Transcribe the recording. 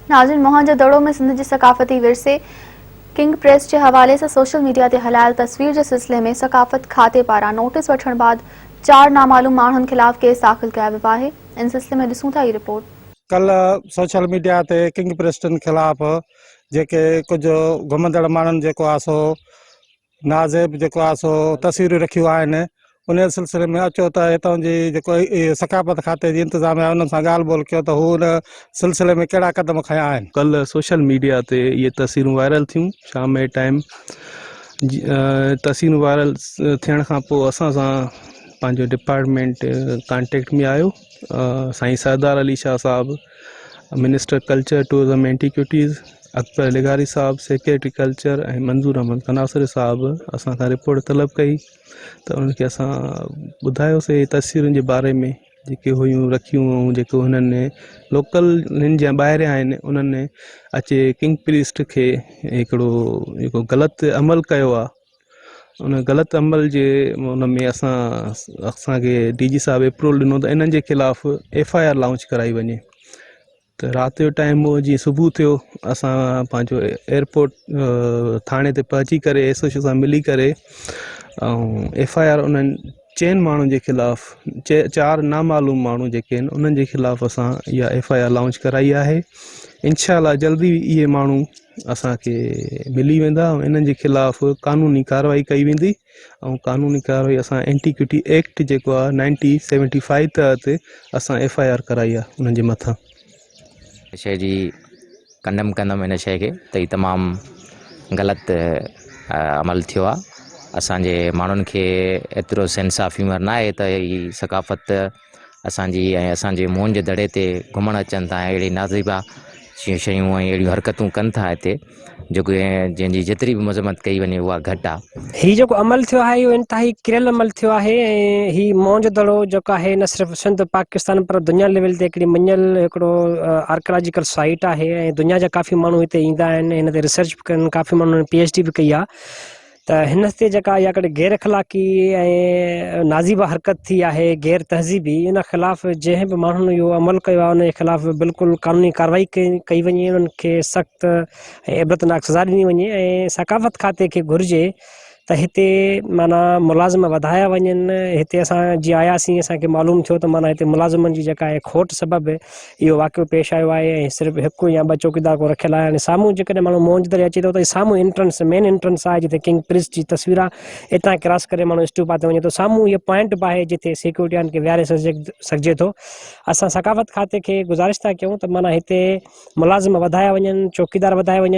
नाज़रीन, मोहन जो दड़ो में सिंध के सकाफ़ती विरसे किंग प्रेस के हवाले से सोशल मीडिया ते हलायल तस्वीर के सिलसिले में सकाफ़त खाते पारा नोटिस वठण बाद 4 नामालूम मानून खिलाफ केस दाख़िल किया वियो आहे। इन सिलसिले में ॾिसूं था ये रिपोर्ट। कल सोशल मीडिया ते किंग प्रेस्टन खिलाफ़ जेके कुछ घुमंदड़ माण्हुनि जेको आहे सो नाज़ेब जेको आहे सो तस्वीरूं रखियूं आहिनि, उन सिलसिले में अचो त हितां जी जेको सकाफ़त खाते जी इंतज़ाम आहे उन्हनि सां ॻाल्हि ॿोल कयो त हू उन सिलसिले में कहिड़ा क़दम खयां आहिनि। कल सोशल मीडिया ते ये तस्वीरूं वायरल थियूं शाम जे टाइम। तस्वीरूं वायरल थियण खां पोइ असां सां पंहिंजो डिपार्टमेंट कांटेक्ट में आयो। साईं सरदार अली शाह साहब, minister culture tourism antiquities, Akbar लिगारी साहब सेक्रेटरी कल्चर, ऐं मंज़ूर अहमद कनासर साहब असां खां रिपोर्ट तलब कई त उनखे असां ॿुधायोसीं तस्वीरुनि जे बारे में जेके हुयूं रखियूं, जेको हुननि लोकल हिन जा ॿाहिरियां आहिनि उन्हनि अचे किंग प्रीस्ट खे हिकिड़ो जेको ग़लति अमल कयो आहे, उन ग़लति अमल जे उन में असांखे DG साहब अप्रूवल ॾिनो त इन्हनि जे ख़िलाफ़ FIR लॉन्च कराई वञे। त राति जो टाइम हो, जीअं सुबुह थियो असां पंहिंजो एयरपोर्ट थाणे ते पहुची करे SHO सां मिली करे ऐं FIR उन्हनि 4 माण्हुनि जे ख़िलाफ़ 4 नामालूम माण्हू जेके आहिनि उन्हनि जे ख़िलाफ़ असां इहा FIR लॉन्च कराई आहे। इंशाअल्लाह जल्दी इहे माण्हू असांखे मिली वेंदा ऐं इन्हनि जे ख़िलाफ़ कानूनी कार्रवाई कई वेंदी। ऐं कानूनी कार्रवाई असां एंटीक्विटी एक्ट जेको आहे 1975 तहत असां FIR कराई आहे उन्हनि जे मथां। शइ जी कंडम कंदमि इन शइ खे त हीउ तमामु ग़लति अमल थियो आहे। असांजे माण्हुनि खे एतिरो सेंस ऑफ ह्यूमर न आहे त हीअ सकाफ़त असांजी ऐं असांजे मोहन जे दड़े ते घुमणु अचनि था ऐं अहिड़ी नाज़िबा शयूं ऐं अहिड़ियूं हरकतूं कनि था हिते, जेको जंहिंजी जेतिरी बि मज़म्मत कई वञे उहा घटि आहे। ही जेको अमल थियो आहे इहो इंतिहाई किरियल अमल थियो आहे ऐं ही मोहन जो दड़ो जेको आहे न सिर्फ़ु सिंध पाकिस्तान पर दुनिया लेवल ते हिकिड़ी मञियल हिकिड़ो आर्कियोलॉजिकल साइट आहे ऐं दुनिया जा काफ़ी माण्हू हिते ईंदा आहिनि, हिन ते रिसर्च बि कनि, काफ़ी माण्हुनि PhD बि कई आहे। त हिन ते जेका इहा हिकिड़ी गैर अख़लाक़ी ऐं नाज़िबा हरकत थी आहे, गैर तहज़ीबी, इन ख़िलाफ़ु जंहिं बि माण्हुनि इहो अमल कयो आहे उनजे ख़िलाफ़ु बिल्कुलु कानूनी कार्रवाई कई वञे, उन्हनि खे सख़्तु ऐं इबरतनाक सज़ा ॾिनी वञे ऐं सकाफ़त खाते खे घुरिजे त हिते माना मुलाज़िम वधाया वञनि। हिते असां जीअं आयासीं असांखे मालूम थियो त माना हिते मुलाज़िमनि जी जेका आहे खोट सबबु इहो वाक़ियो पेश आयो आहे ऐं सिर्फ़ु 1 या 2 चौकीदार को रखियल आहे। हाणे साम्हूं जेकॾहिं माण्हू मोहन जे दड़े अचे थो त साम्हूं एंट्रेंस मेन एंट्रेंस आहे जिते किंग प्रिंस जी तस्वीर आहे, हितां क्रॉस करे माण्हू स्टूपा ते वञे थो, साम्हूं इहो पॉइंट बि आहे जिते सिक्योरिटी खे विहारे सघिजे थो। असां सकाफ़त खाते खे गुज़ारिश था कयूं त माना हिते मुलाज़िम वधाया वञनि, चौकीदार वधाया वञनि।